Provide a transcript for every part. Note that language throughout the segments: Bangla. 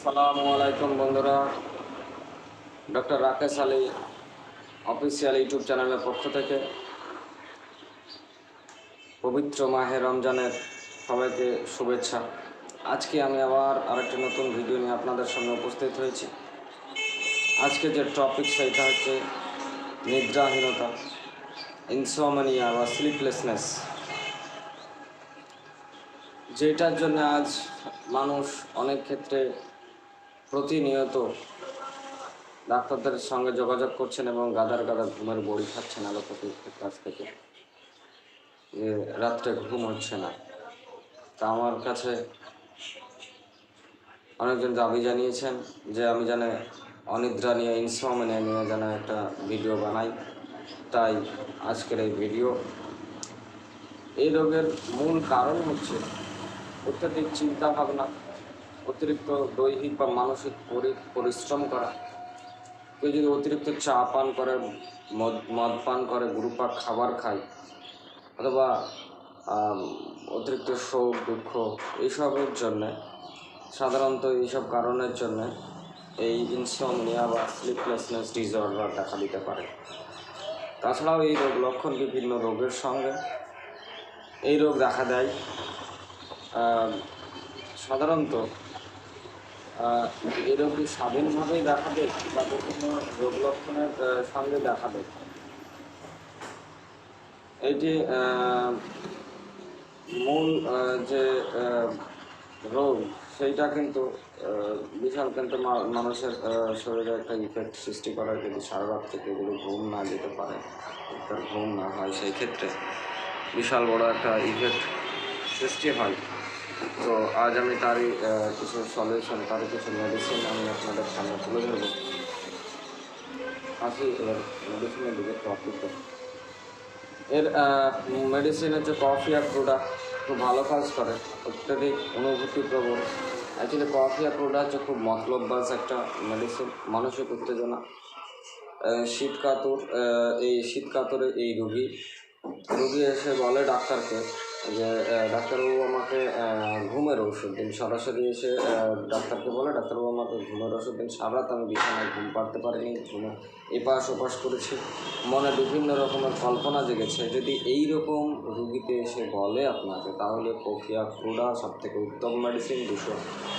আসসালামু আলাইকুম বন্ধুরা, doctor Rakesh Ali official YouTube চ্যানেলের পক্ষ থেকে পবিত্র মাহে রমজানের সবাইকে শুভেচ্ছা। আজকে আমি আবার আরেকটি নতুন ভিডিও নিয়ে আপনাদের সামনে উপস্থিত হয়েছি। আজকে যে টপিক সেটা হচ্ছে নিদ্রাহীনতা, ইনসোমনিয়া বা স্লিপলেসনেস, যেটার জন্য আজ মানুষ অনেক ক্ষেত্রে প্রতিনিয়ত ডাক্তারদের সঙ্গে যোগাযোগ করছেন এবং গাদার ঘুমের বড়ি খাচ্ছেন অ্যালোপ্যাথির কাছ থেকে, যে রাত্রে ঘুম হচ্ছে না। তা আমার কাছে অনেকজন দাবি জানিয়েছেন যে আমি যেন অনিদ্রা নিয়ে, ইনসমনিয়া নিয়ে যেন একটা ভিডিও বানাই। তাই আজকের এই ভিডিও। এই রোগের মূল কারণ হচ্ছে অত্যাধিক চিন্তা ভাবনা, অতিরিক্ত দৈহিক বা মানসিক পরিশ্রম করা। কেউ যদি অতিরিক্ত চা পান করে, মদ পান করে, গুরুপাক খাবার খায়, অথবা অতিরিক্ত শোক দুঃখ, এইসবের জন্যে, সাধারণত এইসব কারণের জন্যে এই ইনসমনিয়া বা স্লিপলেসনেস ডিসঅর্ডার দেখা দিতে পারে। তাছাড়াও এই রোগ লক্ষণ বিভিন্ন রোগের সঙ্গে এই রোগ দেখা দেয়। সাধারণত এই রোগটি স্বাধীনভাবেই দেখা দেয় বা বিভিন্ন রোগ লক্ষণের সঙ্গে দেখা দেয়। এটি মূল যে রোগ সেইটা কিন্তু বিশাল কিন্তু মানুষের শরীরে একটা ইফেক্ট সৃষ্টি করে। যদি সারা রাত থেকে যদি ঘুম না যেতে পারে, তার ঘুম না হয়, সেই ক্ষেত্রে বিশাল বড় একটা ইফেক্ট সৃষ্টি হয়। তো আজ আমি তারই কিছু সলিউশন, তারই কিছু মেডিসিন আমি আপনাদের সামনে তুলে ধরব। আসি এবার মেডিসিনের দিকে টপিক। এর মেডিসিন হচ্ছে কফি আর ক্রুডা, খুব ভালো কাজ করে, অত্যাধিক অনুভূতি প্রবণ। অ্যাকচুয়ালি কফি আর ক্রুডা হচ্ছে খুব মতলববাজ একটা মেডিসিন। মানসিক উত্তেজনা, শীতকাতরে এই রুগী এসে বলে ডাক্তারকে যে ডাক্তারবাবু আমাকে ঘুমের ওষুধ দিন। সরাসরি এসে ডাক্তারকে বলে, ডাক্তারবাবু আমাকে ঘুমের ওষুধ দিন। সারা রাত আমি বিছানায় ঘুম পাড়তে পারিনি, ঘুমে এপাশ ওপাশ করেছি, মনে বিভিন্ন রকমের কল্পনা জেগেছে। যদি এই রকম রুগীতে এসে বলে আপনাকে, তাহলে কফিয়া ক্রুডা সব থেকে উত্তম মেডিসিন। 200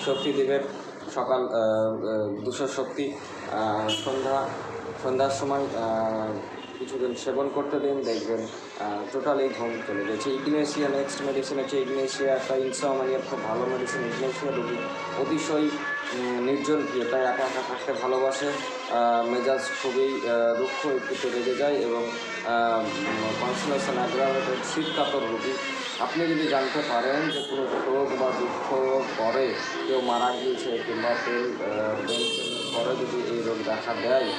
শক্তি দেবেন সকাল, 200 শক্তি সন্ধ্যার সময় কিছুদিন সেবন করতে দিন, দেখবেন টোটালি ঘুম চলে গেছে। ইগনেশিয়া নেক্সট মেডিসিন হচ্ছে ইগনেশিয়া, একটা ইনসমনিয়ার খুব ভালো মেডিসিন। ইগনেশিয়া রোগী অতিশয় নির্জন প্রিয়, তাই একা একা থাকতে ভালোবাসে, মেজাজ খুবই রুক্ষ, একটু রেগে যায় এবং কনসেন্ট্রেশন অ্যাগ্রাভেটেড, শীতকাতর রোগী। আপনি যদি জানতে পারেন যে কোনো শোক বা দুঃখ পরে কেউ মারা গিয়েছে কিংবা পরে যদি এই রোগ দেখা দেয়,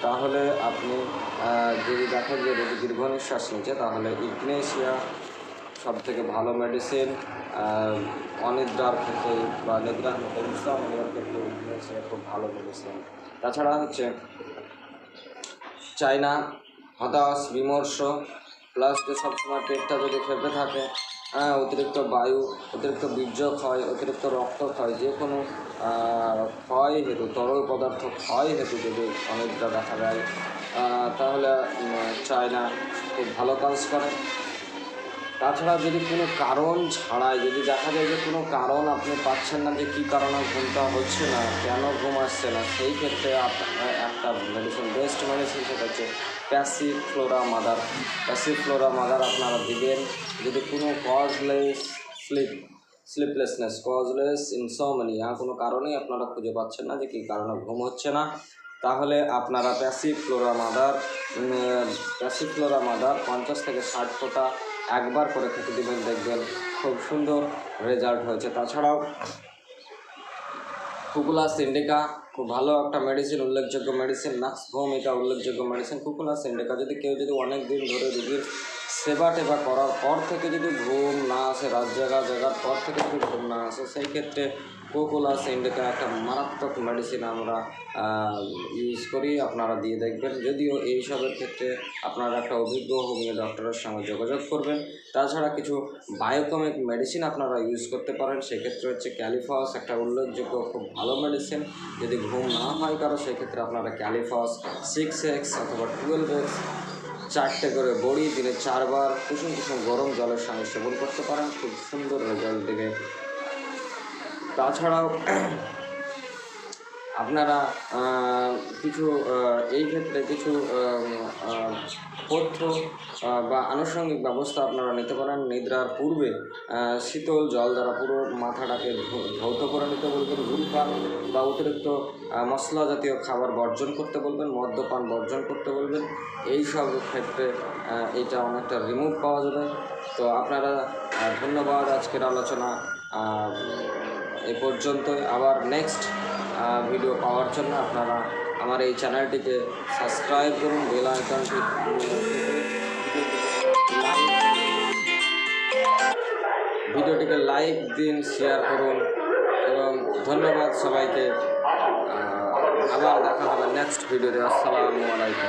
তাহলে আপনি যদি দেখেন যে রোগী দীর্ঘ নিঃশ্বাস নিচ্ছে, তাহলে ইগনেশিয়া সব থেকে ভালো মেডিসিন। অনিদ্রার ক্ষেত্রে বা নিদ্রার ক্ষেত্রে ইগনেশিয়া খুব ভালো মেডিসিন। তাছাড়া হচ্ছে চায়না, হতাশ, বিমর্ষ, প্লাস যে সবসময় পেটটা যদি ফেপে থাকে, অতিরিক্ত বায়ু, অতিরিক্ত বীর্যক্ষয়, অতিরিক্ত রক্তক্ষয়, যে কোনো ক্ষয় হেতু, তরল পদার্থ ক্ষয় হেতু যদি অনিদ্রা দেখা যায়, তাহলে চায়না খুব ভালো কাজ করে। তাছাড়া যদি কোনো কারণ ছাড়াই, যদি দেখা যায় যে কোনো কারণ আপনি পাচ্ছেন না, যে কী কারণে ঘুমটা হচ্ছে না, কেন ঘুম আসছে না, সেই ক্ষেত্রে একটা মেডিসিন, বেস্ট মেডিসিন, সেটা হচ্ছে প্যাসিফ্লোরা মাদার। প্যাসিফ্লোরা মাদার আপনারা দিবেন যদি কোনো কজলেস স্লিপলেসনেস, কজলেস ইনসমনিয়া, কোনো কারণেই আপনারা খুঁজে পাচ্ছেন না যে কী কারণে ঘুম হচ্ছে না, তাহলে আপনারা প্যাসিফ্লোরা মাদার 50 থেকে 60 ফোঁটা একবার করে খেতে দেবেন, দেখবেন খুব সুন্দর রেজাল্ট হয়েছে। তাছাড়াও কুকুলাস ইন্ডিকা খুব ভালো একটা মেডিসিন, উল্লেখযোগ্য মেডিসিন। নাক্স ভৌমিকা উল্লেখযোগ্য মেডিসিন। কুকুলাস ইন্ডিকা যদি কেউ যদি অনেক দিন ধরে রোগীর সেবা টেবা করার পর থেকে যদি ঘুম না আসে, রাত জাগার পর থেকে যদি ঘুম না আসে, সেই ক্ষেত্রে কুকুলাস ইন্ডিকা একটা মারাত্মক মেডিসিন আমরা ইউজ করি, আপনারা দিয়ে দেখবেন। যদিও এইসবের ক্ষেত্রে আপনারা একটা অভিজ্ঞ হোমিও ডক্টরের সঙ্গে যোগাযোগ করবেন। তাছাড়া কিছু বায়োকমিক মেডিসিন আপনারা ইউজ করতে পারেন। সেক্ষেত্রে হচ্ছে ক্যালিফস একটা উল্লেখযোগ্য খুব ভালো মেডিসিন। যদি ঘুম না হয় কারো, সেক্ষেত্রে আপনারা ক্যালিফস 6x অথবা 12x 4টে করে বড়ি দিনে 4 বার কুসুম গরম জলের সঙ্গে সেবন করতে পারেন, খুব সুন্দর রেজাল্ট দেবে। তাছাড়াও আপনারা কিছু এই ক্ষেত্রে কিছু পথ্য বা আনুষঙ্গিক ব্যবস্থা আপনারা নিতে পারেন। নিদ্রার পূর্বে শীতল জল দ্বারা পুরো মাথাটাকে ধৌত করে নিতে বলবেন। ধূমপান বা অতিরিক্ত মশলা জাতীয় খাবার বর্জন করতে বলবেন। মদ্যপান বর্জন করতে বলবেন। এই সব ক্ষেত্রে এইটা অনেকটা রিমুভ পাওয়া যাবে। তো আপনারা ধন্যবাদ। আজকের আলোচনা এই পর্যন্তই। আবার নেক্সট ভিডিও পাওয়ার জন্য আপনারা আমার এই চ্যানেলটিকে সাবস্ক্রাইব করুন, বেল আইকনটি ভিডিওটিকে লাইক দিন, শেয়ার করুন এবং ধন্যবাদ সবাইকে। আবার দেখা হবে নেক্সট ভিডিওতে। আসসালামু আলাইকুম।